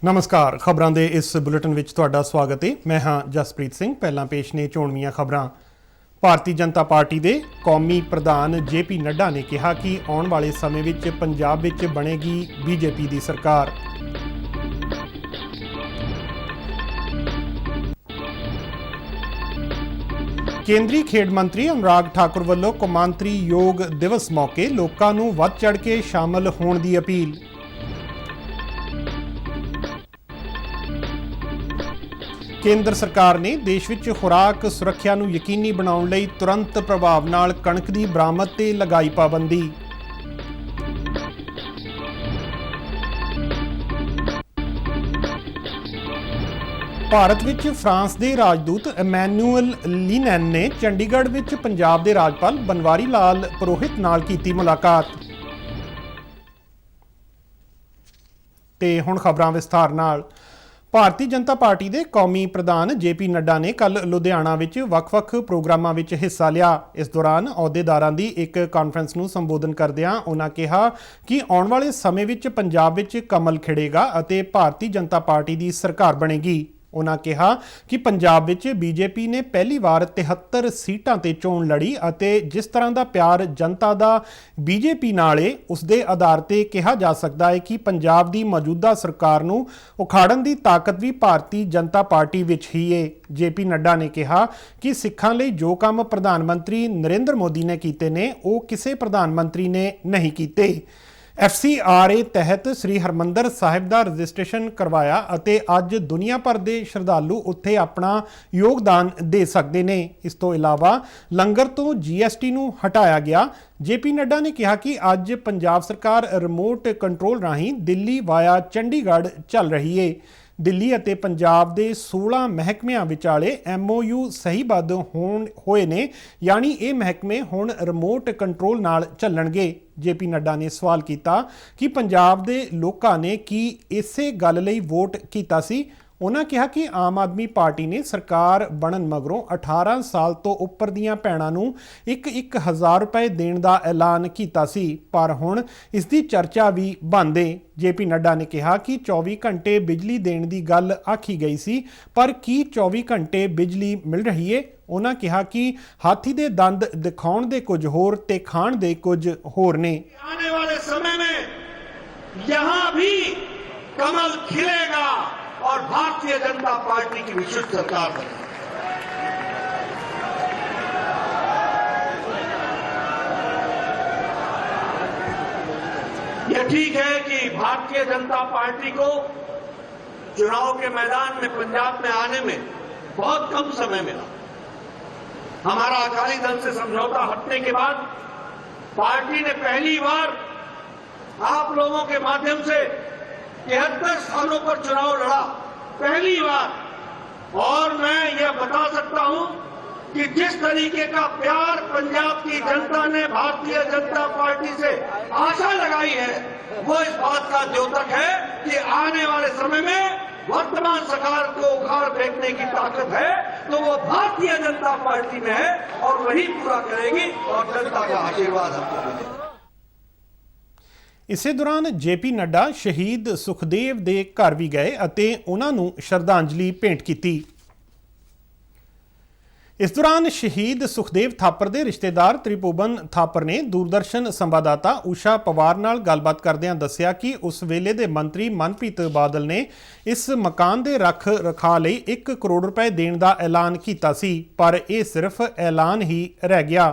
नमस्कार, खबरों के इस बुलेटिन में तुहाडा स्वागत है। मैं हाँ जसप्रीत सिंह। पहला पेश ने चोणवीआं खबरां। भारतीय जनता पार्टी के कौमी प्रधान JP नड्डा ने कहा कि आने वाले समय में पंजाब में बनेगी BJP की सरकार। केंद्रीय खेड मंत्री अनुराग ठाकुर वालों कौमांतरी योग दिवस मौके लोगों को वध चढ़ के शामिल होने की अपील। केंद्र सरकार ने देश विच खुराक सुरक्षा नूं यकीनी बनाउण लई तुरंत प्रभाव नाल कणक दी बरामद ते लगाई पाबंदी। भारत विच फ्रांस दे राजदूत एमैनुअल लीनैन ने चंडीगढ़ विच पंजाब दे राज्यपाल बनवारी लाल पुरोहित नाल कीती मुलाकात। ते हुण खबरां विस्तार नाल। भारतीय जनता पार्टी के कौमी प्रधान JP नड्डा ने कल लुधियाना विच वख-वख प्रोग्रामां विच हिस्सा लिया। इस दौरान अहुदेदारां दी एक कॉन्फ्रेंस नूं संबोधन करदिआं उन्हां कहा कि आउण वाले समय विच पंजाब विच कमल खिड़ेगा अते भारतीय जनता पार्टी की सरकार बनेगी। उन्हां कहा कि पंजाब विच BJP ने पहली बार 73 सीटां ते चोण लड़ी अते जिस तरह का प्यार जनता का BJP नाल है उसके आधार ते कहा जा सकता है कि पंजाब की मौजूदा सरकार नूं उखाड़न की ताकत भी भारतीय जनता पार्टी विच ही है। JP नड्डा ने कहा कि सिखां लई जो काम प्रधानमंत्री नरेंद्र मोदी ने कीते ने वो किसी प्रधानमंत्री ने नहीं कीते। FCRA तहत श्री हरमंदर साहिब का रजिस्ट्रेशन करवाया अते अज दुनिया भर के श्रद्धालु उत्थे अपना योगदान दे सकते हैं। इस तो इलावा लंगर तो GST नूं हटाया गया। JP नड्डा ने कहा कि अज पंजाब सरकार रिमोट कंट्रोल राही दिल्ली वाया चंडीगढ़ चल रही है। दिल्ली अते पंजाब दे 16 महकमिਆਂ विचाले MOU सहीबद्ध होए ने, यानी ये महकमे हुण रिमोट कंट्रोल नाल चलणगे। JP नड्डा ने सवाल किया कि पंजाब दे लोकां ने की इसे गल लई वोट कीता सी। उन्होंने कहा कि आम आदमी पार्टी ने सरकार बनन मगरों 18 साल तो उपर दीआं भैणां नूं 1-1 रुपए देण दा ऐलान कीता सी, पर हुण इसकी चर्चा भी बंद है। JP नड्डा ने कहा कि 24 घंटे बिजली देण दी गल आखी गई सी, पर की 24 घंटे बिजली मिल रही है। उन्होंने कहा कि हाथी दे दंद दिखाउण दे कुछ होर ते खाण दे कुछ होर ने। आने वाले समय में यहां भी कमल खिलेगा और भारतीय जनता पार्टी की विशुद्ध सरकार बनेगी। यह ठीक है कि भारतीय जनता पार्टी को चुनाव के मैदान में पंजाब में आने में बहुत कम समय मिला। हमारा अकाली दल से समझौता हटने के बाद पार्टी ने पहली बार आप लोगों के माध्यम से 73 स्थानों पर चुनाव लड़ा, पहली बार। और मैं यह बता सकता हूं कि जिस तरीके का प्यार पंजाब की जनता ने भारतीय जनता पार्टी से आशा लगाई है, वो इस बात का द्योतक है कि आने वाले समय में वर्तमान सरकार को उखाड़ फेंकने की ताकत है तो वो भारतीय जनता पार्टी में है और वही पूरा करेगी और जनता का आशीर्वाद हमको मिलेगा। इसे दौरान JP नड्डा शहीद सुखदेव दे घर भी गए अते उन्हां नूं श्रद्धांजलि भेंट की। इस दौरान शहीद सुखदेव थापर के रिश्तेदार त्रिभुवन थापर ने दूरदर्शन संवाददाता उषा पवार नाल गलबात करदिआं दस्सिया कि उस वेले दे मंत्री मनप्रीत बादल ने इस मकान के रख रखाव लई 1 करोड़ रुपए देण दा ऐलान कीता सी, पर यह सिर्फ ऐलान ही रह गया।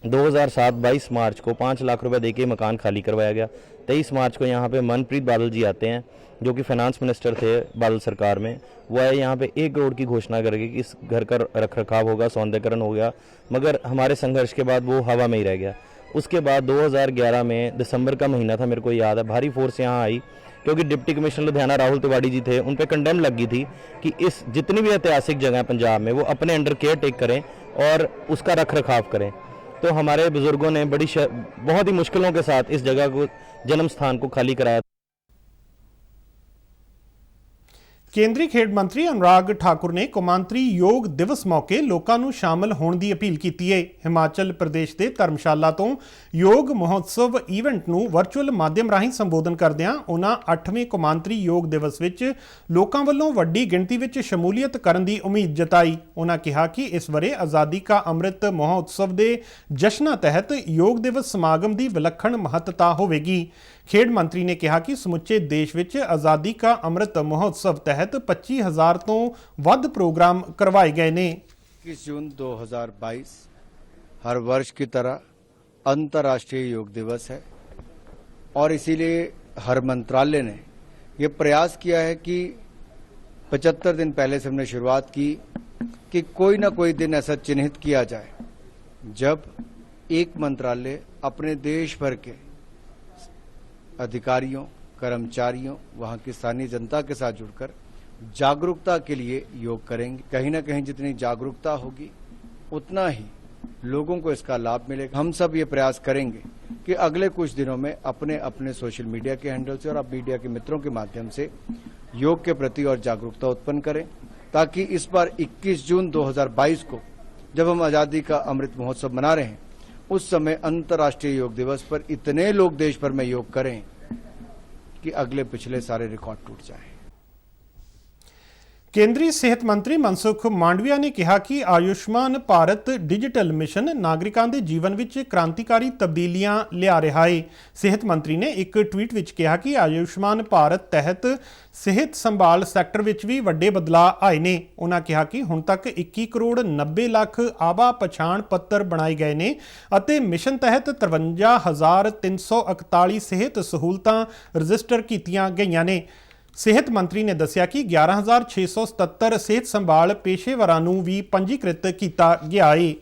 2007-22 मार्च को 5 लाख रुपए देके मकान खाली करवाया गया। 23 मार्च को यहाँ पे मनप्रीत बादल जी आते हैं जो कि फाइनेंस मिनिस्टर थे बादल सरकार में। वो आए यहाँ पे 1 करोड़ की घोषणा करके कि इस घर का रख रखाव होगा, सौंदर्यकरण हो गया, मगर हमारे संघर्ष के बाद वो हवा में ही रह गया। उसके बाद 2011 में दिसंबर का महीना था, मेरे को याद है, भारी फोर्स यहाँ आई क्योंकि डिप्टी कमिश्नर लुधियाना राहुल तिवाड़ी जी थे, उन पर कंडेम लग गई थी कि इस जितनी भी ऐतिहासिक जगह पंजाब में वो अपने अंडर केयर टेक करें और उसका रख रखाव करें। तो हमारे बुजुर्गों ने बहुत ही मुश्किलों के साथ इस जगह को, जन्म स्थान को खाली कराया। ਕੇਂਦਰੀ ਖੇਡ ਮੰਤਰੀ ਅਨੁਰਾਗ ਠਾਕੁਰ ਨੇ ਕੌਮਾਂਤਰੀ ਯੋਗ ਦਿਵਸ ਮੌਕੇ ਲੋਕਾਂ ਨੂੰ ਸ਼ਾਮਲ ਹੋਣ ਦੀ ਅਪੀਲ ਕੀਤੀ ਹੈ। ਹਿਮਾਚਲ ਪ੍ਰਦੇਸ਼ ਦੇ ਧਰਮਸ਼ਾਲਾ ਤੋਂ ਯੋਗ ਮਹੋਤਸਵ ਈਵੈਂਟ ਨੂੰ ਵਰਚੁਅਲ ਮਾਧਿਅਮ ਰਾਹੀਂ ਸੰਬੋਧਨ ਕਰਦਿਆਂ ਉਹਨਾਂ 8ਵੇਂ ਕੌਮਾਂਤਰੀ ਯੋਗ ਦਿਵਸ ਵਿੱਚ ਲੋਕਾਂ ਵੱਲੋਂ ਵੱਡੀ ਗਿਣਤੀ ਵਿੱਚ ਸ਼ਮੂਲੀਅਤ ਕਰਨ ਦੀ ਉਮੀਦ ਜਤਾਈ। ਉਹਨਾਂ ਕਿਹਾ ਕਿ ਇਸ ਵਰੇ ਆਜ਼ਾਦੀ ਕਾ ਅੰਮ੍ਰਿਤ ਮਹੋਤਸਵ ਦੇ ਜਸ਼ਨਾਂ ਤਹਿਤ ਯੋਗ ਦਿਵਸ ਸਮਾਗਮ ਦੀ ਵਿਲੱਖਣ ਮਹੱਤਤਾ ਹੋਵੇਗੀ। ਖੇਡ ਮੰਤਰੀ ਨੇ ਕਿਹਾ ਕਿ ਸਮੁੱਚੇ ਦੇਸ਼ ਵਿੱਚ ਆਜ਼ਾਦੀ ਕਾ ਅੰਮ੍ਰਿਤ ਮਹੋਤਸਵ ਤਹਿਤ 25,000 ਤੋਂ ਵੱਧ प्रोग्राम करवाए गए ने। 21 जून 2022 हर वर्ष की तरह अंतर्राष्ट्रीय योग दिवस है और इसीलिए हर मंत्रालय ने ये प्रयास किया है कि 75 दिन पहले से हमने शुरुआत की कि कोई ना कोई दिन ऐसा चिन्हित किया जाए जब एक मंत्रालय अपने देश भर के अधिकारियों, कर्मचारियों, वहाँ की स्थानीय जनता के साथ जुड़कर जागरूकता के लिए योग करेंगे। कहीं ना कहीं जितनी जागरूकता होगी उतना ही लोगों को इसका लाभ मिलेगा। हम सब ये प्रयास करेंगे कि अगले कुछ दिनों में अपने अपने सोशल मीडिया के हैंडल से और आप मीडिया के मित्रों के माध्यम से योग के प्रति और जागरूकता उत्पन्न करें, ताकि इस बार 21 जून 2022 को जब हम आज़ादी का अमृत महोत्सव मना रहे हैं उस समय अंतर्राष्ट्रीय योग दिवस पर इतने लोग देश भर में योग करें कि अगले पिछले सारे रिकॉर्ड टूट जाएं। ਕੇਂਦਰੀ ਸਿਹਤ ਮੰਤਰੀ ਮਨਸੁਖ ਮਾਂਡਵੀਆ ਨੇ ਕਿਹਾ ਕਿ ਆਯੁਸ਼ਮਾਨ ਭਾਰਤ ਡਿਜੀਟਲ ਮਿਸ਼ਨ ਨਾਗਰਿਕਾਂ ਦੇ ਜੀਵਨ ਵਿੱਚ ਕ੍ਰਾਂਤੀਕਾਰੀ ਤਬਦੀਲੀਆਂ ਲਿਆ ਰਿਹਾ ਹੈ। ਸਿਹਤ ਮੰਤਰੀ ਨੇ ਇੱਕ ਟਵੀਟ ਵਿੱਚ ਕਿਹਾ ਕਿ ਆਯੁਸ਼ਮਾਨ ਭਾਰਤ ਤਹਿਤ ਸਿਹਤ ਸੰਭਾਲ ਸੈਕਟਰ ਵਿੱਚ ਵੀ ਵੱਡੇ ਬਦਲਾਅ ਆਏ ਨੇ। ਉਹਨਾਂ ਕਿਹਾ ਕਿ ਹੁਣ ਤੱਕ 21 ਕਰੋੜ 90 ਲੱਖ ਆਵਾ ਪਛਾਣ ਪੱਤਰ ਬਣਾਏ ਗਏ ਨੇ ਅਤੇ ਮਿਸ਼ਨ ਤਹਿਤ 53,341 ਸਿਹਤ ਸਹੂਲਤਾਂ ਰਜਿਸਟਰ ਕੀਤੀਆਂ ਗਈਆਂ ਨੇ। ਸਿਹਤ ਮੰਤਰੀ ਨੇ ਦੱਸਿਆ ਕਿ 11,677 ਸਿਹਤ ਸੰਭਾਲ ਪੇਸ਼ੇਵਰਾਂ ਨੂੰ ਵੀ ਪੰਜੀਕ੍ਰਿਤ ਕੀਤਾ ਗਿਆ ਹੈ।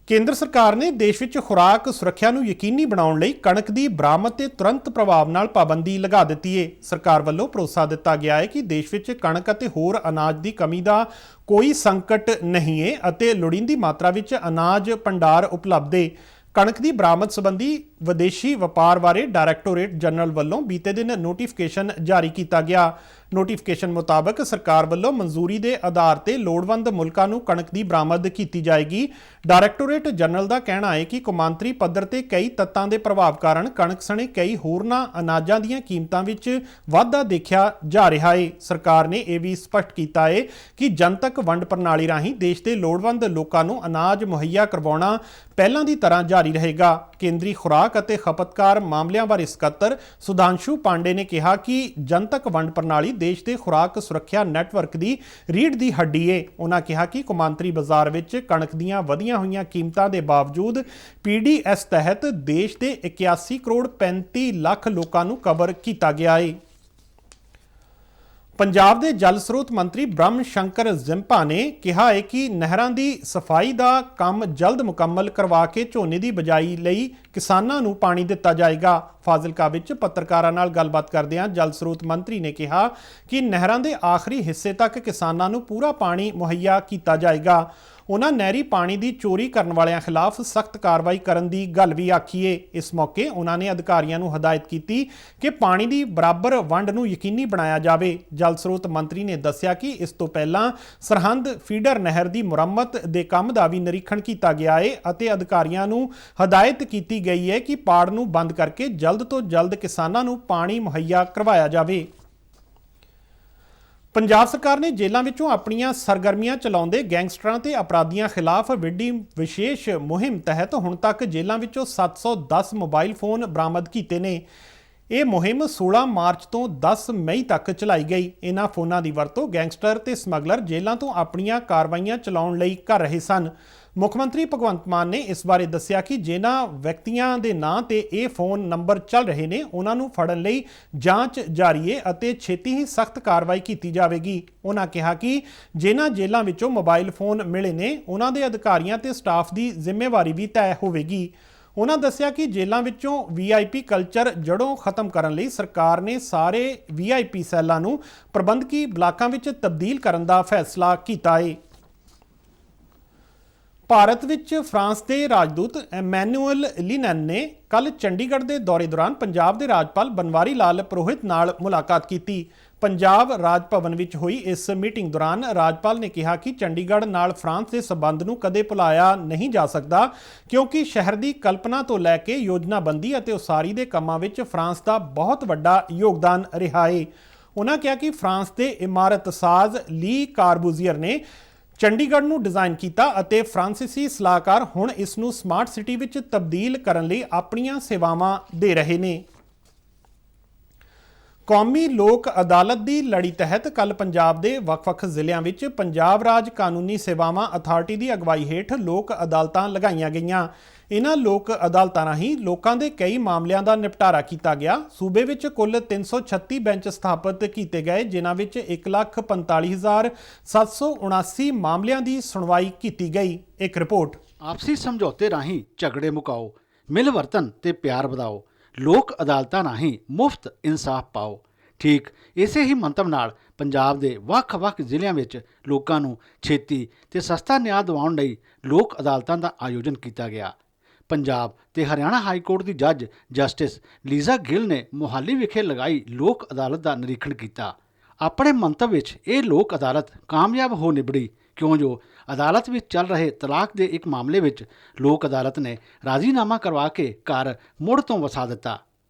ਕੇਂਦਰ ਸਰਕਾਰ ਨੇ ਦੇਸ਼ ਵਿੱਚ ਖੁਰਾਕ ਸੁਰੱਖਿਆ ਨੂੰ ਯਕੀਨੀ ਬਣਾਉਣ ਲਈ ਕਣਕ ਦੀ ਬਰਾਮਦ ਤੇ ਤੁਰੰਤ ਪ੍ਰਭਾਵ ਨਾਲ ਪਾਬੰਦੀ ਲਗਾ ਦਿੱਤੀ ਹੈ। ਸਰਕਾਰ ਵੱਲੋਂ ਭਰੋਸਾ ਦਿੱਤਾ ਗਿਆ ਹੈ ਕਿ ਦੇਸ਼ ਵਿੱਚ ਕਣਕ ਅਤੇ ਹੋਰ ਅਨਾਜ ਦੀ ਕਮੀ ਦਾ ਕੋਈ ਸੰਕਟ ਨਹੀਂ ਹੈ ਅਤੇ ਲੋੜੀਂਦੀ ਮਾਤਰਾ ਵਿੱਚ ਅਨਾਜ ਭੰਡਾਰ ਉਪਲਬਧ ਹੈ। ਕਣਕ ਦੀ ਬਰਾਮਦ ਸੰਬੰਧੀ ਵਿਦੇਸ਼ੀ ਵਪਾਰ ਬਾਰੇ ਡਾਇਰੈਕਟੋਰੇਟ ਜਨਰਲ ਵੱਲੋਂ ਬੀਤੇ ਦਿਨ ਨੋਟੀਫਿਕੇਸ਼ਨ ਜਾਰੀ ਕੀਤਾ ਗਿਆ। ਨੋਟੀਫਿਕੇਸ਼ਨ ਮੁਤਾਬਕ ਸਰਕਾਰ ਵੱਲੋਂ ਮਨਜ਼ੂਰੀ ਦੇ ਆਧਾਰ ਤੇ ਲੋੜਵੰਦ ਮੁਲਕਾਂ ਨੂੰ ਕਣਕ ਦੀ ਬਰਾਮਦ ਕੀਤੀ ਜਾਏਗੀ। ਡਾਇਰੈਕਟੋਰੇਟ ਜਨਰਲ ਦਾ ਕਹਿਣਾ ਹੈ ਕਿ ਕੌਮਾਂਤਰੀ ਪੱਧਰ ਤੇ ਕਈ ਤੱਤਾਂ ਦੇ ਪ੍ਰਭਾਵ ਕਾਰਨ ਕਣਕ ਸਣੇ ਕਈ ਹੋਰਨਾਂ ਅਨਾਜਾਂ ਦੀਆਂ ਕੀਮਤਾਂ ਵਿੱਚ ਵਾਧਾ ਦੇਖਿਆ ਜਾ ਰਿਹਾ ਹੈ। ਸਰਕਾਰ ਨੇ ਇਹ ਵੀ ਸਪਸ਼ਟ ਕੀਤਾ ਹੈ ਕਿ ਜਨਤਕ ਵੰਡ ਪ੍ਰਣਾਲੀ ਰਾਹੀਂ ਦੇਸ਼ ਦੇ ਲੋੜਵੰਦ ਲੋਕਾਂ ਨੂੰ ਅਨਾਜ ਮੁਹੱਈਆ ਕਰਵਾਉਣਾ ਪਹਿਲਾਂ ਦੀ ਤਰ੍ਹਾਂ ਜਾਰੀ ਰਹੇਗਾ। ਕੇਂਦਰੀ ਖੁਰਾਕ ਅਤੇ ਖਪਤਕਾਰ ਮਾਮਲਿਆਂ ਬਾਰੇ ਸਕੱਤਰ ਸੁਧਾਂਸ਼ੂ ਪਾਂਡੇ ਨੇ ਕਿਹਾ ਕਿ ਜਨਤਕ ਵੰਡ ਪ੍ਰਣਾਲੀ ਦੇਸ਼ ਦੇ ਖੁਰਾਕ ਸੁਰੱਖਿਆ ਨੈਟਵਰਕ ਦੀ ਰੀੜ੍ਹ ਦੀ ਹੱਡੀ ਹੈ। ਉਹਨਾਂ ਕਿਹਾ ਕਿ ਕੌਮਾਂਤਰੀ ਬਾਜ਼ਾਰ ਵਿੱਚ ਕਣਕ ਦੀਆਂ ਵਧੀਆਂ ਹੋਈਆਂ ਕੀਮਤਾਂ ਦੇ ਬਾਵਜੂਦ PDS ਤਹਿਤ ਦੇਸ਼ ਦੇ 81 ਕਰੋੜ 35 ਲੱਖ ਲੋਕਾਂ ਨੂੰ ਕਵਰ ਕੀਤਾ ਗਿਆ ਹੈ। ਪੰਜਾਬ ਦੇ ਜਲ ਸਰੋਤ ਮੰਤਰੀ ਬ੍ਰਹਮ ਸ਼ੰਕਰ ਜ਼ਿੰਪਾ ਨੇ ਕਿਹਾ ਹੈ ਕਿ ਨਹਿਰਾਂ ਦੀ ਸਫਾਈ ਦਾ ਕੰਮ ਜਲਦ ਮੁਕੰਮਲ ਕਰਵਾ ਕੇ ਝੋਨੇ ਦੀ ਬਿਜਾਈ ਲਈ ਕਿਸਾਨਾਂ ਨੂੰ ਪਾਣੀ ਦਿੱਤਾ ਜਾਏਗਾ। ਫਾਜ਼ਿਲਕਾ ਵਿੱਚ ਪੱਤਰਕਾਰਾਂ ਨਾਲ ਗੱਲਬਾਤ ਕਰਦਿਆਂ ਜਲ ਸਰੋਤ ਮੰਤਰੀ ਨੇ ਕਿਹਾ ਕਿ ਨਹਿਰਾਂ ਦੇ ਆਖਰੀ ਹਿੱਸੇ ਤੱਕ ਕਿਸਾਨਾਂ ਨੂੰ ਪੂਰਾ ਪਾਣੀ ਮੁਹੱਈਆ ਕੀਤਾ ਜਾਏਗਾ। ਉਹਨਾਂ ਨਹਿਰੀ ਪਾਣੀ ਦੀ ਚੋਰੀ ਕਰਨ ਵਾਲਿਆਂ ਖਿਲਾਫ ਸਖਤ ਕਾਰਵਾਈ ਕਰਨ ਦੀ ਗੱਲ ਵੀ ਆਖੀ ਹੈ। ਇਸ ਮੌਕੇ ਉਹਨਾਂ ਨੇ ਅਧਿਕਾਰੀਆਂ ਨੂੰ ਹਦਾਇਤ ਕੀਤੀ ਕਿ ਪਾਣੀ ਦੀ ਬਰਾਬਰ ਵੰਡ ਨੂੰ ਯਕੀਨੀ ਬਣਾਇਆ ਜਾਵੇ। ਜਲ ਸਰੋਤ ਮੰਤਰੀ ਨੇ ਦੱਸਿਆ ਕਿ ਇਸ ਤੋਂ ਪਹਿਲਾਂ ਸਰਹੰਦ ਫੀਡਰ ਨਹਿਰ ਦੀ ਮੁਰੰਮਤ ਦੇ ਕੰਮ ਦਾ ਵੀ ਨਿਰੀਖਣ ਕੀਤਾ ਗਿਆ ਹੈ ਅਤੇ ਅਧਿਕਾਰੀਆਂ ਨੂੰ ਹਦਾਇਤ ਕੀਤੀ ਗਈ ਹੈ ਕਿ ਪਾੜ ਨੂੰ ਬੰਦ ਕਰਕੇ ਜਲਦ ਤੋਂ ਜਲਦ ਕਿਸਾਨਾਂ ਨੂੰ ਪਾਣੀ ਮੁਹੱਈਆ ਕਰਵਾਇਆ ਜਾਵੇ। ਪੰਜਾਬ ਸਰਕਾਰ ਨੇ ਜੇਲ੍ਹਾਂ ਵਿੱਚੋਂ ਆਪਣੀਆਂ ਸਰਗਰਮੀਆਂ ਚਲਾਉਂਦੇ ਗੈਂਗਸਟਰਾਂ ਤੇ ਅਪਰਾਧੀਆਂ ਖਿਲਾਫ ਵਿੱਢੀ ਵਿਸ਼ੇਸ਼ ਮੁਹਿੰਮ ਤਹਿਤ ਹੁਣ ਤੱਕ ਜੇਲ੍ਹਾਂ ਵਿੱਚੋਂ 710 ਮੋਬਾਈਲ ਫੋਨ ਬਰਾਮਦ ਕੀਤੇ ਨੇ। ਇਹ ਮੁਹਿੰਮ 16 ਮਾਰਚ ਤੋਂ 10 ਮਈ ਤੱਕ ਚਲਾਈ ਗਈ। ਇਹਨਾਂ ਫੋਨਾਂ ਦੀ ਵਰਤੋਂ ਗੈਂਗਸਟਰ ਤੇ ਸਮਗਲਰ ਜੇਲ੍ਹਾਂ ਤੋਂ ਆਪਣੀਆਂ ਕਾਰਵਾਈਆਂ ਚਲਾਉਣ ਲਈ ਕਰ ਰਹੇ ਸਨ। ਮੁੱਖ ਮੰਤਰੀ ਭਗਵੰਤ ਮਾਨ ਨੇ ਇਸ ਬਾਰੇ ਦੱਸਿਆ ਕਿ ਜਿਨ੍ਹਾਂ ਵਿਅਕਤੀਆਂ ਦੇ ਨਾਂ ਤੇ ਇਹ ਫੋਨ ਨੰਬਰ ਚੱਲ ਰਹੇ ਨੇ ਉਹਨਾਂ ਨੂੰ ਫੜਨ ਲਈ ਜਾਂਚ ਜਾਰੀ ਹੈ ਅਤੇ ਛੇਤੀ ਹੀ ਸਖਤ ਕਾਰਵਾਈ ਕੀਤੀ ਜਾਵੇਗੀ। ਉਹਨਾਂ ਕਿਹਾ ਕਿ ਜਿਨ੍ਹਾਂ ਜੇਲ੍ਹਾਂ ਵਿੱਚੋਂ ਮੋਬਾਈਲ ਫੋਨ ਮਿਲੇ ਨੇ ਉਹਨਾਂ ਦੇ ਅਧਿਕਾਰੀਆਂ ਤੇ ਸਟਾਫ ਦੀ ਜ਼ਿੰਮੇਵਾਰੀ ਵੀ ਤੈਅ ਹੋਵੇਗੀ। ਉਹਨਾਂ ਦੱਸਿਆ ਕਿ ਜੇਲ੍ਹਾਂ ਵਿੱਚੋਂ VIP ਕਲਚਰ ਜੜੋਂ ਖਤਮ ਕਰਨ ਲਈ ਸਰਕਾਰ ਨੇ ਸਾਰੇ VIP ਸੈੱਲਾਂ ਨੂੰ ਪ੍ਰਬੰਧਕੀ ਬਲਾਕਾਂ ਵਿੱਚ ਤਬਦੀਲ ਕਰਨ ਦਾ ਫੈਸਲਾ ਕੀਤਾ ਹੈ। ਭਾਰਤ ਵਿੱਚ ਫਰਾਂਸ ਦੇ ਰਾਜਦੂਤ ਐਮੈਨੂਅਲ ਲਿਨਨ ਨੇ ਕੱਲ ਚੰਡੀਗੜ੍ਹ ਦੇ ਦੌਰੇ ਦੌਰਾਨ ਪੰਜਾਬ ਦੇ ਰਾਜਪਾਲ ਬਨਵਾਰੀ ਲਾਲ ਪੁਰੋਹਿਤ ਨਾਲ ਮੁਲਾਕਾਤ ਕੀਤੀ। ਪੰਜਾਬ ਰਾਜ ਭਵਨ ਵਿੱਚ ਹੋਈ ਇਸ ਮੀਟਿੰਗ ਦੌਰਾਨ ਰਾਜਪਾਲ ਨੇ ਕਿਹਾ ਕਿ ਚੰਡੀਗੜ੍ਹ ਨਾਲ ਫਰਾਂਸ ਦੇ ਸਬੰਧ ਨੂੰ ਕਦੇ ਭੁਲਾਇਆ ਨਹੀਂ ਜਾ ਸਕਦਾ, ਕਿਉਂਕਿ ਸ਼ਹਿਰ ਦੀ ਕਲਪਨਾ ਤੋਂ ਲੈ ਕੇ ਯੋਜਨਾਬੰਦੀ ਅਤੇ ਉਸਾਰੀ ਦੇ ਕੰਮਾਂ ਵਿੱਚ ਫਰਾਂਸ ਦਾ ਬਹੁਤ ਵੱਡਾ ਯੋਗਦਾਨ ਰਿਹਾ ਹੈ। ਉਨ੍ਹਾਂ ਕਿਹਾ ਕਿ ਫਰਾਂਸ ਦੇ ਇਮਾਰਤ ਸਾਜ਼ ਲੀ ਕਾਰਬੂਜ਼ੀਅਰ ਨੇ ਚੰਡੀਗੜ੍ਹ ਨੂੰ ਡਿਜ਼ਾਈਨ ਕੀਤਾ ਅਤੇ ਫਰਾਂਸੀਸੀ ਸਲਾਹਕਾਰ ਹੁਣ ਇਸ ਨੂੰ ਸਮਾਰਟ ਸਿਟੀ ਵਿੱਚ ਤਬਦੀਲ ਕਰਨ ਲਈ ਆਪਣੀਆਂ ਸੇਵਾਵਾਂ ਦੇ ਰਹੇ ਨੇ। ਕੌਮੀ ਲੋਕ ਅਦਾਲਤ ਦੀ ਲੜੀ ਤਹਿਤ ਕੱਲ ਪੰਜਾਬ ਦੇ ਵੱਖ-ਵੱਖ ਜ਼ਿਲ੍ਹਿਆਂ ਵਿੱਚ ਪੰਜਾਬ ਰਾਜ ਕਾਨੂੰਨੀ ਸੇਵਾਵਾਂ ਅਥਾਰਟੀ ਦੀ ਅਗਵਾਈ ਹੇਠ ਲੋਕ ਅਦਾਲਤਾਂ ਲਗਾਈਆਂ ਗਈਆਂ। ਇਹਨਾਂ ਲੋਕ ਅਦਾਲਤਾਂ ਰਾਹੀਂ ਲੋਕਾਂ ਦੇ ਕਈ ਮਾਮਲਿਆਂ ਦਾ ਨਿਪਟਾਰਾ ਕੀਤਾ ਗਿਆ। ਸੂਬੇ ਵਿੱਚ ਕੁੱਲ 336 ਬੈਂਚ ਸਥਾਪਿਤ ਕੀਤੇ ਗਏ, ਜਿਨ੍ਹਾਂ ਵਿੱਚ 1,45,779 ਮਾਮਲਿਆਂ ਦੀ ਸੁਣਵਾਈ ਕੀਤੀ ਗਈ। ਇੱਕ ਰਿਪੋਰਟ। ਆਪਸੀ ਸਮਝੌਤੇ ਰਾਹੀਂ ਝਗੜੇ ਮੁਕਾਓ, ਮਿਲਵਰਤਨ ਤੇ ਪਿਆਰ ਵਧਾਓ, ਲੋਕ ਅਦਾਲਤਾਂ ਰਾਹੀਂ ਮੁਫਤ ਇਨਸਾਫ ਪਾਓ। ਠੀਕ ਇਸੇ ਹੀ ਮੰਤਵ ਨਾਲ ਪੰਜਾਬ ਦੇ ਵੱਖ-ਵੱਖ ਜ਼ਿਲ੍ਹਿਆਂ ਵਿੱਚ ਲੋਕਾਂ ਨੂੰ ਛੇਤੀ ਤੇ ਸਸਤਾ ਨਿਆਂ ਦਿਵਾਉਣ ਲਈ ਲੋਕ ਅਦਾਲਤਾਂ ਦਾ ਆਯੋਜਨ ਕੀਤਾ ਗਿਆ। ਪੰਜਾਬ ਤੇ ਹਰਿਆਣਾ ਹਾਈ ਕੋਰਟ ਦੀ ਜੱਜ ਜਸਟਿਸ ਲੀਜ਼ਾ ਗਿੱਲ ਨੇ ਮੋਹਾਲੀ ਵਿਖੇ ਲਗਾਈ ਲੋਕ ਅਦਾਲਤ ਦਾ ਨਿਰੀਖਣ ਕੀਤਾ। ਆਪਣੇ ਮੰਤਵ ਵਿੱਚ ਇਹ ਲੋਕ ਅਦਾਲਤ ਕਾਮਯਾਬ ਹੋ ਨਿਬੜੀ, ਕਿਉਂ ਜੋ ਅਦਾਲਤ ਵਿੱਚ ਚੱਲ ਰਹੇ ਤਲਾਕ ਦੇ ਇੱਕ ਮਾਮਲੇ ਵਿੱਚ ਲੋਕ ਅਦਾਲਤ ਨੇ ਰਾਜ਼ੀਨਾਮਾ ਕਰਵਾ ਕੇ ਘਰ ਮੁੜ ਤੋਂ ਵਸਾ ਦਿੱਤਾ।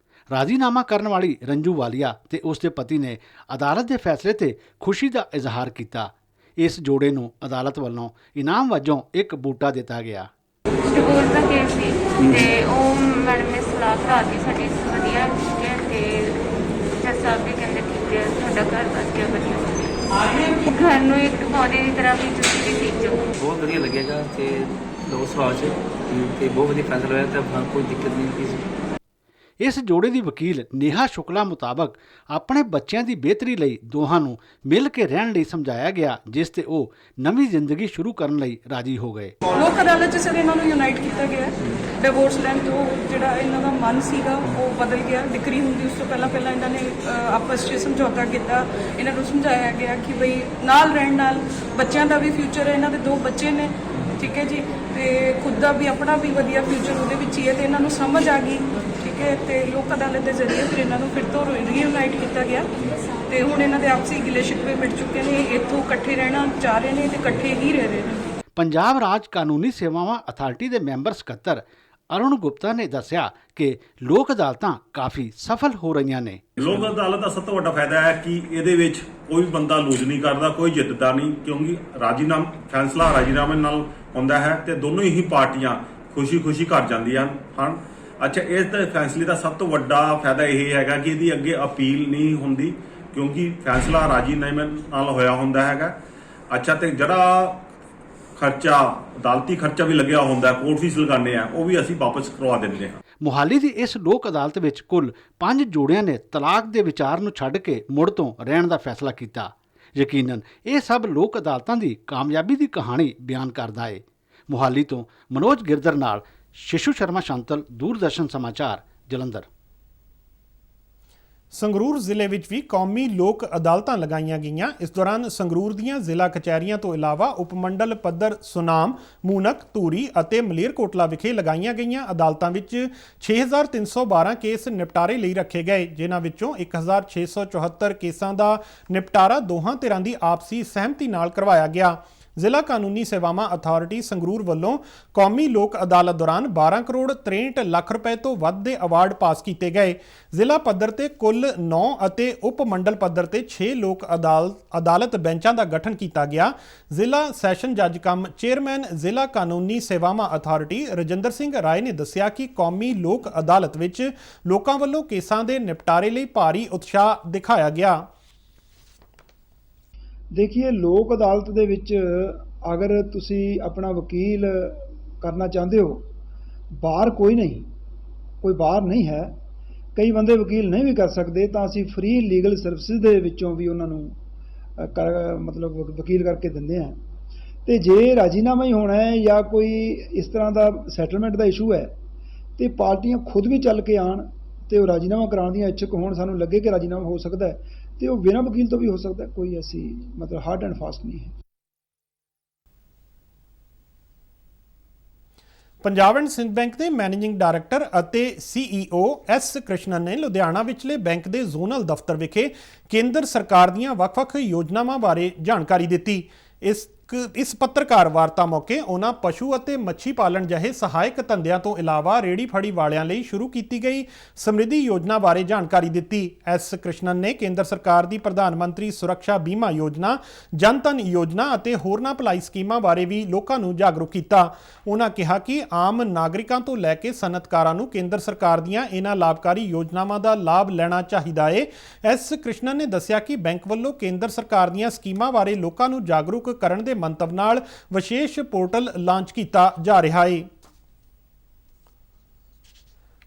ਰਾਜ਼ੀਨਾਮਾ ਕਰਨ ਵਾਲੀ ਰੰਜੂ ਵਾਲੀਆ ਤੇ ਉਸ ਦੇ ਪਤੀ ਨੇ ਅਦਾਲਤ ਦੇ ਫੈਸਲੇ ਤੇ ਖੁਸ਼ੀ ਦਾ ਇਜ਼ਹਾਰ ਕੀਤਾ। ਇਸ ਜੋੜੇ ਨੂੰ ਅਦਾਲਤ ਵੱਲੋਂ ਇਨਾਮ ਵਜੋਂ ਇੱਕ ਬੂਟਾ ਦਿੱਤਾ ਗਿਆ। ਡਿਵੋਰਸ ਦਾ ਕੇਸ ਸੀ ਤੇ ਉਹ ਮੈਡਮ ਨੇ ਸਲਾਹ ਕਰਾਤੀ ਸਾਡੀ ਵਧੀਆ ਠੀਕ ਹੈ ਤੇ ਜੱਜ ਸਾਹਿਬ ਵੀ ਕਹਿੰਦੇ ਠੀਕ ਹੈ ਤੁਹਾਡਾ ਘਰ ਬਸ ਗਿਆ ਵਧੀਆ ਘਰ ਨੂੰ ਇੱਕ ਪੌਦੇ ਦੀ ਤਰ੍ਹਾਂ ਵੀ ਤੁਸੀਂ ਵੀ ਸੀਖੋ। ਬਹੁਤ ਵਧੀਆ ਲੱਗੇਗਾ ਤੇ ਦੋ ਸਵਾਲ 'ਚ ਤੇ ਬਹੁਤ ਵਧੀਆ ਫੈਸਲਾ ਹੋਇਆ ਤੇ ਆਪਾਂ ਕੋਈ ਦਿੱਕਤ ਨਹੀਂ ਕੀ। ਇਸ ਜੋੜੇ ਦੀ ਵਕੀਲ ਨੇਹਾ ਸ਼ੁਕਲਾ ਮੁਤਾਬਕ ਆਪਣੇ ਬੱਚਿਆਂ ਦੀ ਬਿਹਤਰੀ ਲਈ ਦੋਹਾਂ ਨੂੰ ਮਿਲ ਕੇ ਰਹਿਣ ਲਈ ਸਮਝਾਇਆ ਗਿਆ, ਜਿਸ ਤੇ ਉਹ ਨਵੀਂ ਜ਼ਿੰਦਗੀ ਸ਼ੁਰੂ ਕਰਨ ਲਈ ਰਾਜੀ ਹੋ ਗਏ। ਲੋਕ ਅਦਾਲਤ 'ਚ ਸਰ ਇਹਨਾਂ ਨੂੰ ਯੂਨਾਈਟ ਕੀਤਾ ਗਿਆ। ਡਿਵੋਰਸ ਲੈਣ ਤੋਂ ਜਿਹੜਾ ਇਹਨਾਂ ਦਾ ਮਨ ਸੀਗਾ ਉਹ ਬਦਲ ਗਿਆ। ਡਿਕਰੀ ਹੁੰਦੀ ਉਸ ਤੋਂ ਪਹਿਲਾਂ ਇਹਨਾਂ ਨੇ ਆਪਸ 'ਚ ਸਮਝੌਤਾ ਕੀਤਾ। ਇਹਨਾਂ ਨੂੰ ਸਮਝਾਇਆ ਗਿਆ ਕਿ ਬਈ ਨਾਲ ਰਹਿਣ ਨਾਲ ਬੱਚਿਆਂ ਦਾ ਵੀ ਫਿਊਚਰ ਹੈ। ਇਹਨਾਂ ਦੇ 2 ਬੱਚੇ ਨੇ, ਠੀਕ ਹੈ ਜੀ, ਤੇ ਖੁਦ ਦਾ ਵੀ ਆਪਣਾ ਵੀ ਵਧੀਆ ਫਿਊਚਰ ਉਹਦੇ ਵਿੱਚ ਹੀ ਹੈ ਤੇ ਇਹਨਾਂ ਨੂੰ ਸਮਝ ਆ ਗਈ, ਠੀਕ ਹੈ। ਤੇ ਲੋਕ ਅਦਾਲਤ ਦੇ ਜ਼ਰੀਏ ਫਿਰ ਇਹਨਾਂ ਨੂੰ ਫਿਰ ਤੋਂ ਰੀਯੂਨਾਈਟ ਕੀਤਾ ਗਿਆ ਤੇ ਹੁਣ ਇਹਨਾਂ ਦੇ ਆਪਸੀ ਗਿਲੇ ਸ਼ਿਕਵੇ ਮਿਟ ਚੁੱਕੇ ਨੇ। ਇੱਥੋਂ ਇਕੱਠੇ ਰਹਿਣਾ ਚਾਹ ਰਹੇ ਨੇ ਤੇ ਇਕੱਠੇ ਹੀ ਰਹਿ ਰਹੇ ਨੇ। ਪੰਜਾਬ ਰਾਜ ਕਾਨੂੰਨੀ ਸੇਵਾਵਾਂ ਅਥਾਰਟੀ ਦੇ ਮੈਂਬਰ ਸਕੱਤਰ ਅਰੁਣ ਗੁਪਤਾ ਨੇ ਦੱਸਿਆ ਕਿ ਲੋਕ ਅਦਾਲਤਾਂ ਕਾਫੀ ਸਫਲ ਹੋ ਰਹੀਆਂ ਨੇ। ਲੋਕ ਅਦਾਲਤ ਦਾ ਸਭ ਤੋਂ ਵੱਡਾ ਫਾਇਦਾ ਹੈ ਕਿ ਇਹਦੇ ਵਿੱਚ ਕੋਈ ਬੰਦਾ ਲੂਜ਼ ਨਹੀਂ ਕਰਦਾ, ਕੋਈ ਜਿੱਤਦਾ ਨਹੀਂ, ਕਿਉਂਕਿ ਫੈਸਲਾ ਰਾਜੀਨਾਮੇ ਨਾਲ ਹੁੰਦਾ ਹੈ ਤੇ ਦੋਨੋਂ ਹੀ ਪਾਰਟੀਆਂ ਖੁਸ਼ੀ-ਖੁਸ਼ੀ ਘਰ ਜਾਂਦੀਆਂ ਹਨ। ਅੱਛਾ, ਇਸ ਦੇ ਫੈਸਲੇ ਦਾ ਸਭ ਤੋਂ ਵੱਡਾ ਫਾਇਦਾ ਇਹ ਹੈਗਾ ਕਿ ਇਹਦੀ ਅੱਗੇ ਅਪੀਲ ਨਹੀਂ ਹੁੰਦੀ, ਕਿਉਂਕਿ ਫੈਸਲਾ ਰਾਜੀਨਾਮੇ ਨਾਲ ਹੋਇਆ ਹੁੰਦਾ ਹੈਗਾ। ਅੱਛਾ, ਤੇ ਜਿਹੜਾ ਖਰਚਾ ਅਦਾਲਤੀ ਖਰਚਾ ਵੀ ਲੱਗਿਆ ਹੁੰਦਾ, ਕੋਰਟ ਫੀਸ ਲਗਾਉਂਦੇ ਆ, ਉਹ ਵੀ ਅਸੀਂ ਵਾਪਸ ਕਰਵਾ ਦਿੰਦੇ ਹਾਂ। ਮੁਹਾਲੀ ਦੀ ਇਸ ਲੋਕ ਅਦਾਲਤ ਵਿੱਚ ਕੁੱਲ 5 ਜੋੜਿਆਂ ਨੇ ਤਲਾਕ ਦੇ ਵਿਚਾਰ ਨੂੰ ਛੱਡ ਕੇ ਮੁੜ ਤੋਂ ਰਹਿਣ ਦਾ ਫੈਸਲਾ ਕੀਤਾ। ਯਕੀਨਨ ਇਹ ਸਭ ਲੋਕ ਅਦਾਲਤਾਂ ਦੀ ਕਾਮਯਾਬੀ ਦੀ ਕਹਾਣੀ ਬਿਆਨ ਕਰਦਾ ਹੈ। ਮੁਹਾਲੀ ਤੋਂ ਮਨੋਜ ਗਿਰਦਰ ਨਾਲ ਸ਼ਿਸ਼ੂ ਸ਼ਰਮਾ ਸ਼ਾਂਤਲ, ਦੂਰਦਰਸ਼ਨ ਸਮਾਚਾਰ, ਜਲੰਧਰ। ਸੰਗਰੂਰ ਜ਼ਿਲ੍ਹੇ ਵਿੱਚ ਵੀ ਕੌਮੀ ਲੋਕ ਅਦਾਲਤਾਂ ਲਗਾਈਆਂ ਗਈਆਂ। ਇਸ ਦੌਰਾਨ ਸੰਗਰੂਰ ਦੀਆਂ ਜ਼ਿਲ੍ਹਾ ਕਚਹਿਰੀਆਂ ਤੋਂ ਇਲਾਵਾ ਉਪਮੰਡਲ ਪੱਧਰ ਸੁਨਾਮ, ਮੂਨਕ, ਧੂਰੀ ਅਤੇ ਮਲੇਰਕੋਟਲਾ ਵਿਖੇ ਲਗਾਈਆਂ ਗਈਆਂ ਅਦਾਲਤਾਂ ਵਿੱਚ 6312 ਕੇਸ ਨਿਪਟਾਰੇ ਲਈ ਰੱਖੇ ਗਏ, ਜਿਨ੍ਹਾਂ ਵਿੱਚੋਂ 1674 ਕੇਸਾਂ ਦਾ ਨਿਪਟਾਰਾ ਦੋਹਾਂ ਧਿਰਾਂ ਦੀ ਆਪਸੀ ਸਹਿਮਤੀ ਨਾਲ ਕਰਵਾਇਆ ਗਿਆ। ਜ਼ਿਲ੍ਹਾ ਕਾਨੂੰਨੀ ਸੇਵਾਵਾਂ ਅਥਾਰਟੀ ਸੰਗਰੂਰ ਵੱਲੋਂ ਕੌਮੀ ਲੋਕ ਅਦਾਲਤ ਦੌਰਾਨ 12 ਕਰੋੜ 63 ਲੱਖ ਰੁਪਏ ਤੋਂ ਵੱਧ ਦੇ ਅਵਾਰਡ ਪਾਸ ਕੀਤੇ ਗਏ। ਜ਼ਿਲ੍ਹਾ ਪੱਧਰ ਤੇ ਕੁੱਲ 9 ਅਤੇ ਉਪ ਮੰਡਲ ਪੱਧਰ ਤੇ 6 ਲੋਕ ਅਦਾਲਤ ਬੈਂਚਾਂ ਦਾ ਗਠਨ ਕੀਤਾ ਗਿਆ। ਜ਼ਿਲ੍ਹਾ ਸੈਸ਼ਨ ਜੱਜ ਕਮ ਚੇਅਰਮੈਨ ਜ਼ਿਲ੍ਹਾ ਕਾਨੂੰਨੀ ਸੇਵਾਵਾਂ ਅਥਾਰਟੀ ਰਜਿੰਦਰ ਸਿੰਘ ਰਾਏ ਨੇ ਦੱਸਿਆ ਕਿ ਕੌਮੀ ਲੋਕ ਅਦਾਲਤ ਵਿੱਚ ਲੋਕਾਂ ਵੱਲੋਂ ਕੇਸਾਂ ਦੇ ਨਿਪਟਾਰੇ ਲਈ ਭਾਰੀ ਉਤਸ਼ਾਹ ਦਿਖਾਇਆ ਗਿਆ। देखिए, लोक अदालत ਦੇ ਵਿੱਚ अगर ਤੁਸੀਂ ਆਪਣਾ ਵਕੀਲ ਕਰਨਾ ਚਾਹੁੰਦੇ ਹੋ, ਬਾਹਰ ਕੋਈ ਬਾਹਰ ਨਹੀਂ ਹੈ। ਕਈ ਬੰਦੇ ਵਕੀਲ ਨਹੀਂ ਵੀ ਕਰ ਸਕਦੇ, ਤਾਂ ਅਸੀਂ ਫ੍ਰੀ ਲੀਗਲ ਸਰਵਿਸਿਜ਼ ਦੇ ਵਿੱਚੋਂ ਵੀ ਉਹਨਾਂ ਨੂੰ ਮਤਲਬ ਵਕੀਲ ਕਰਕੇ ਦਿੰਦੇ ਹਾਂ। ਤੇ ਜੇ ਰਾਜੀਨਾਮਾ ਹੀ ਹੋਣਾ ਹੈ ਜਾਂ ਕੋਈ ਇਸ ਤਰ੍ਹਾਂ ਦਾ ਸੈਟਲਮੈਂਟ ਦਾ ਇਸ਼ੂ ਹੈ ਤੇ ਪਾਰਟੀਆਂ ਖੁਦ ਵੀ ਚੱਲ ਕੇ ਆਉਣ ਤੇ ਉਹ ਰਾਜੀਨਾਮਾ ਕਰਾਉਣ ਦੀਆਂ ਇੱਛੁਕ ਹੋਣ, ਸਾਨੂੰ ਲੱਗੇ ਕਿ ਰਾਜੀਨਾਮਾ ਹੋ ਸਕਦਾ ਹੈ ਤੇ ਉਹ ਬਿਨਾਂ ਵਕੀਲ ਤੋਂ ਵੀ ਹੋ ਸਕਦਾ। ਕੋਈ ਐਸੀ ਮਤਲਬ ਹਾਰਡ ਐਂਡ ਫਾਸਟ ਨਹੀਂ ਹੈ। ਪੰਜਾਬ ਐਂਡ ਸਿੰਧ ਬੈਂਕ ਦੇ ਮੈਨੇਜਿੰਗ ਡਾਇਰੈਕਟਰ ਅਤੇ CEO ਐਸ ਕ੍ਰਿਸ਼ਨਨ ਨੇ ਲੁਧਿਆਣਾ ਵਿਚਲੇ ਬੈਂਕ ਦੇ ਜ਼ੋਨਲ ਦਫ਼ਤਰ ਵਿਖੇ ਕੇਂਦਰ ਸਰਕਾਰ ਦੀਆਂ ਵੱਖ-ਵੱਖ ਯੋਜਨਾਵਾਂ ਬਾਰੇ ਜਾਣਕਾਰੀ ਦਿੱਤੀ। ਇਸ ਪੱਤਰਕਾਰ ਵਾਰਤਾ ਮੌਕੇ ਉਹਨਾਂ ਪਸ਼ੂ ਅਤੇ ਮੱਛੀ ਪਾਲਣ ਜਿਹੇ ਸਹਾਇਕ ਧੰਦਿਆਂ ਤੋਂ ਇਲਾਵਾ ਰੇੜੀ ਫੜੀ ਵਾਲਿਆਂ ਲਈ ਸ਼ੁਰੂ ਕੀਤੀ ਗਈ ਸਮਰਿੱਧੀ ਯੋਜਨਾ ਬਾਰੇ ਜਾਣਕਾਰੀ ਦਿੱਤੀ। ਐਸ ਕ੍ਰਿਸ਼ਨਨ ਨੇ ਕੇਂਦਰ ਸਰਕਾਰ ਦੀ ਪ੍ਰਧਾਨ ਮੰਤਰੀ ਸੁਰੱਖਿਆ ਬੀਮਾ ਯੋਜਨਾ, ਜਨ ਧਨ ਯੋਜਨਾ ਅਤੇ ਹੋਰਨਾਂ ਭਲਾਈ ਸਕੀਮਾਂ ਬਾਰੇ ਵੀ ਲੋਕਾਂ ਨੂੰ ਜਾਗਰੂਕ ਕੀਤਾ। ਉਹਨਾਂ ਕਿਹਾ ਕਿ ਆਮ ਨਾਗਰਿਕਾਂ ਤੋਂ ਲੈ ਕੇ ਸਨਅਤਕਾਰਾਂ ਨੂੰ ਕੇਂਦਰ ਸਰਕਾਰ ਦੀਆਂ ਇਹਨਾਂ ਲਾਭਕਾਰੀ ਯੋਜਨਾਵਾਂ ਦਾ ਲਾਭ ਲੈਣਾ ਚਾਹੀਦਾ ਹੈ। ਐਸ ਕ੍ਰਿਸ਼ਨਨ ਨੇ ਦੱਸਿਆ ਕਿ ਬੈਂਕ ਵੱਲੋਂ ਕੇਂਦਰ ਸਰਕਾਰ ਦੀਆਂ ਸਕੀਮਾਂ ਬਾਰੇ ਲੋਕਾਂ ਨੂੰ ਜਾਗਰੂਕ ਕਰਨ ਦੇ ਮੰਤਵ ਨਾਲ ਵਿਸ਼ੇਸ਼ ਪੋਰਟਲ ਲਾਂਚ ਕੀਤਾ ਜਾ ਰਿਹਾ ਹੈ।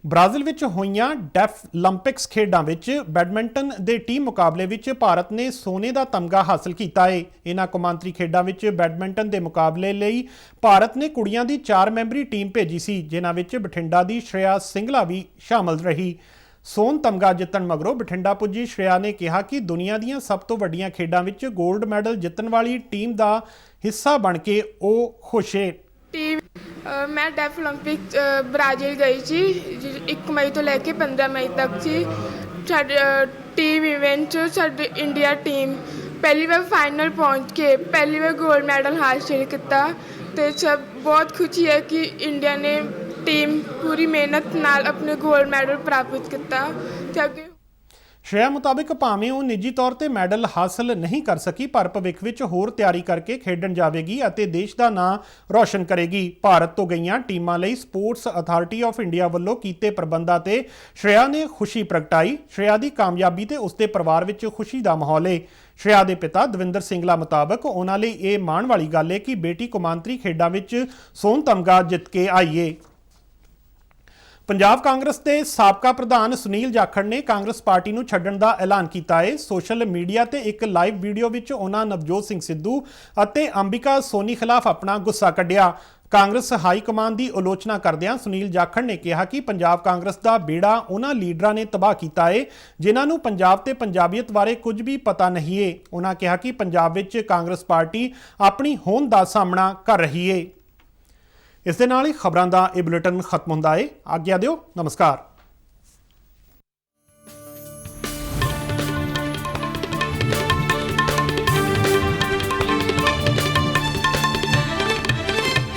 ਬ੍ਰਾਜ਼ੀਲ ਵਿੱਚ ਹੋਈਆਂ ਡੈਫਲਿੰਪਿਕਸ ਖੇਡਾਂ ਵਿੱਚ ਬੈਡਮਿੰਟਨ ਦੇ ਟੀਮ ਮੁਕਾਬਲੇ ਵਿੱਚ ਭਾਰਤ ਨੇ ਸੋਨੇ ਦਾ ਤਮਗਾ ਹਾਸਲ ਕੀਤਾ ਹੈ। ਇਹਨਾਂ ਕੌਮਾਂਤਰੀ ਖੇਡਾਂ ਵਿੱਚ ਬੈਡਮਿੰਟਨ ਦੇ ਮੁਕਾਬਲੇ ਲਈ ਭਾਰਤ ਨੇ ਕੁੜੀਆਂ ਦੀ 4 ਮੈਂਬਰੀ ਟੀਮ ਭੇਜੀ ਸੀ, ਜਿਨ੍ਹਾਂ ਵਿੱਚ ਬਠਿੰਡਾ ਦੀ ਸ਼੍ਰੇਆ ਸਿੰਗਲਾ ਵੀ ਸ਼ਾਮਲ ਰਹੀ। ਸੋਨ ਤਮਗਾ ਜਿੱਤਣ ਮਗਰੋਂ ਬਠਿੰਡਾ ਪੁੱਜੀ ਸ਼੍ਰੇਆ ਨੇ ਕਿਹਾ ਕਿ ਦੁਨੀਆ ਦੀਆਂ ਸਭ ਤੋਂ ਵੱਡੀਆਂ ਖੇਡਾਂ ਵਿੱਚ 골ਡ ਮੈਡਲ ਜਿੱਤਣ ਵਾਲੀ ਟੀਮ ਦਾ ਹਿੱਸਾ ਬਣ ਕੇ ਉਹ ਖੁਸ਼ ਹੈ। ਮੈਂ ਡੈਫ ਓਲੰਪਿਕ ਬ੍ਰਾਜ਼ੀਲ ਗਈ ਸੀ, 1 ਮਈ ਤੋਂ ਲੈ ਕੇ 15 ਮਈ ਤੱਕ ਸੀ। ਸਾਡੇ ਟੀਮ ਇਵੈਂਟ 'ਚ ਸਾਡੀ ਇੰਡੀਆ ਟੀਮ ਪਹਿਲੀ ਵਾਰ ਫਾਈਨਲ ਪਹੁੰਚ ਕੇ ਪਹਿਲੀ ਵਾਰ 골ਡ ਮੈਡਲ ਹਾਸਿਲ ਕੀਤਾ ਅਤੇ ਸਭ ਬਹੁਤ ਖੁਸ਼ੀ ਹੈ ਕਿ ਇੰਡੀਆ ਨੇ ਟੀਮ ਪੂਰੀ ਮਿਹਨਤ ਨਾਲ ਆਪਣੇ 골ਡ ਮੈਡਲ ਪ੍ਰਾਪਤ ਕੀਤਾ। ਅਤੇ ਅੱਗੇ ਸ਼੍ਰੇਆ ਮੁਤਾਬਿਕ ਭਾਵੇਂ ਉਹ ਨਿੱਜੀ ਤੌਰ ਤੇ ਮੈਡਲ ਹਾਸਲ ਨਹੀਂ ਕਰ ਸਕੀ, ਪਰ ਭਵਿੱਖ ਵਿੱਚ ਹੋਰ ਤਿਆਰੀ ਕਰਕੇ ਖੇਡਣ ਜਾਵੇਗੀ ਅਤੇ ਦੇਸ਼ ਦਾ ਨਾਂ ਰੌਸ਼ਨ ਕਰੇਗੀ। ਭਾਰਤ ਤੋਂ ਗਈਆਂ ਟੀਮਾਂ ਲਈ ਸਪੋਰਟਸ ਅਥਾਰਟੀ ਆਫ ਇੰਡੀਆ ਵੱਲੋਂ ਕੀਤੇ ਪ੍ਰਬੰਧਾਂ ਤੇ ਸ਼੍ਰੇਆ ਨੇ ਖੁਸ਼ੀ ਪ੍ਰਗਟਾਈ। ਸ਼੍ਰੇਆ ਦੀ ਕਾਮਯਾਬੀ ਤੇ ਉਸਦੇ ਪਰਿਵਾਰ ਵਿੱਚ ਖੁਸ਼ੀ ਦਾ ਮਾਹੌਲ ਹੈ। ਸ਼੍ਰੇਆ ਦੇ ਪਿਤਾ ਦਵਿੰਦਰ ਸਿੰਗਲਾ ਮੁਤਾਬਕ ਉਹਨਾਂ ਲਈ ਇਹ ਮਾਣ ਵਾਲੀ ਗੱਲ ਹੈ ਕਿ ਬੇਟੀ ਕੌਮਾਂਤਰੀ ਖੇਡਾਂ ਵਿੱਚ ਸੋਨ ਤਮਗਾ ਜਿੱਤ ਕੇ ਆਈ ਹੈ। ਪੰਜਾਬ ਕਾਂਗਰਸ ਦੇ ਸਾਬਕਾ ਪ੍ਰਧਾਨ ਸੁਨੀਲ ਜਾਖੜ ਨੇ ਕਾਂਗਰਸ ਪਾਰਟੀ ਨੂੰ ਛੱਡਣ ਦਾ ਐਲਾਨ ਕੀਤਾ ਹੈ। ਸੋਸ਼ਲ ਮੀਡੀਆ ਤੇ ਇੱਕ ਲਾਈਵ ਵੀਡੀਓ ਵਿੱਚ ਉਹਨਾਂ ਨਵਜੋਤ ਸਿੰਘ ਸਿੱਧੂ ਅਤੇ ਅੰਬਿਕਾ ਸੋਨੀ ਖਿਲਾਫ ਆਪਣਾ ਗੁੱਸਾ ਕੱਢਿਆ। ਕਾਂਗਰਸ ਹਾਈ ਕਮਾਨ ਦੀ ਆਲੋਚਨਾ ਕਰਦਿਆਂ ਸੁਨੀਲ ਜਾਖੜ ਨੇ ਕਿਹਾ ਕਿ ਪੰਜਾਬ ਕਾਂਗਰਸ ਦਾ ਬੇੜਾ ਉਹਨਾਂ ਲੀਡਰਾਂ ਨੇ ਤਬਾਹ ਕੀਤਾ ਹੈ ਜਿਨ੍ਹਾਂ ਨੂੰ ਪੰਜਾਬ ਤੇ ਪੰਜਾਬੀਅਤ ਬਾਰੇ ਕੁਝ ਵੀ ਪਤਾ ਨਹੀਂ ਹੈ। ਉਹਨਾਂ ਕਿਹਾ ਕਿ ਪੰਜਾਬ ਵਿੱਚ ਕਾਂਗਰਸ ਪਾਰਟੀ ਆਪਣੀ ਹੋਂਦ ਦਾ ਸਾਹਮਣਾ ਕਰ ਰਹੀ ਹੈ। ਇਸ ਦੇ ਨਾਲ ਹੀ ਖਬਰਾਂ ਦਾ ਇਹ ਬੁਲੇਟਿਨ ਖਤਮ ਹੁੰਦਾ ਹੈ। ਆਗਿਆ ਦਿਓ, ਨਮਸਕਾਰ।